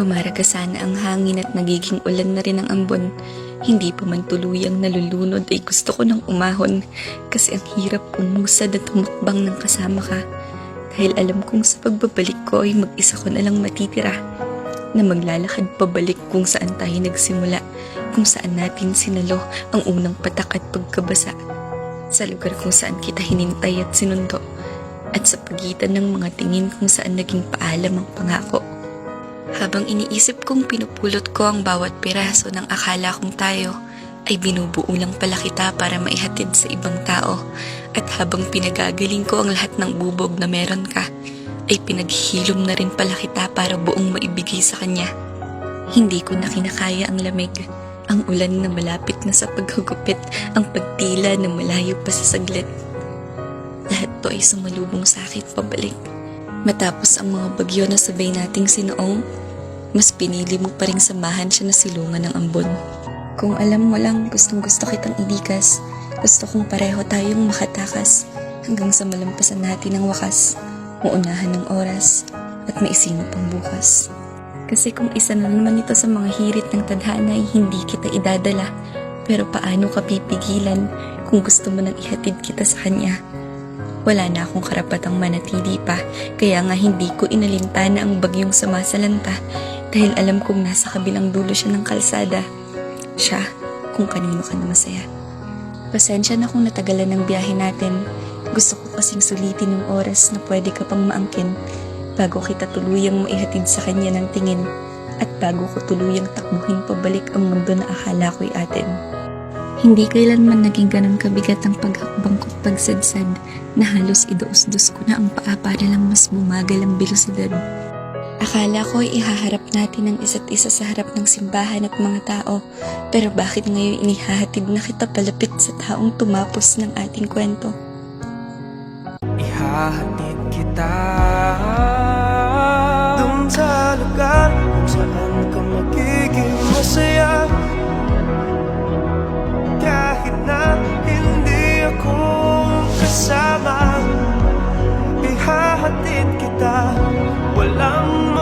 Umaraga sana ang hangin at nagiging ulan na rin ang ambon. Hindi pa man tuluyang nalulunod ay gusto ko nang umahon kasi ang hirap umusad at tumakbang ng kasama ka. Dahil alam kong sa pagbabalik ko ay mag-isa ko na lang matitira na maglalakad pabalik kung saan tayo nagsimula, kung saan natin sinalo ang unang patak at pagkabasa, sa lugar kung saan kita hinintay at sinundo, at sa pagitan ng mga tingin kung saan naging paalam ang pangako. Habang iniisip kong pinupulot ko ang bawat piraso ng akala kong tayo, ay binubuo lang pala kita para maihatid sa ibang tao. At habang pinagagaling ko ang lahat ng bubog na meron ka, ay pinaghilom na rin pala kita para buong maibigay sa kanya. Hindi ko na kinakaya ang lamig, ang ulan na malapit na sa paghugupit, ang pagtila na malayo pa sa saglit. Lahat to ay sumalubong sa akin pabalik. Matapos ang mga bagyo na sabay nating sinuong, mas pinili mo pa ring samahan siya na silungan ng ambon. Kung alam mo lang, gustong gusto kitang idikas. Gusto kong pareho tayong makatakas hanggang sa malampasan natin ang wakas, muunahan ng oras at maisino pang bukas. Kasi kung isa na naman ito sa mga hirit ng tadhana ay hindi kita idadala, pero paano ka pipigilan kung gusto mo nang ihatid kita sa kanya? Wala na akong karapatang manatili pa, kaya nga hindi ko inalintana ang bagyong sumasalanta dahil alam kong nasa kabilang dulo siya ng kalsada. Siya, kung kanino ka na masaya. Pasensya na kung natagalan ng biyahe natin. Gusto ko kasing sulitin yung oras na pwede ka pang maangkin bago kita tuluyang maihatid sa kanya ng tingin at bago ko tuluyang takbuhin pabalik ang mundo na akala ko'y atin. Hindi kailanman naging ganun kabigat ang paghakbang ko't pagsadsad na halos idaos-dos ko na ang paa para lang mas bumagal ang belosidad. Akala ko ay ihaharap natin ang isa't isa sa harap ng simbahan at mga tao, pero bakit ngayon inihahatid na kita palapit sa taong tumapos ng ating kwento? Ihahatid kita dun sa lugar kung saan ka magiging masaya. Kahit na hindi ako kasama, ihahatid kita, walang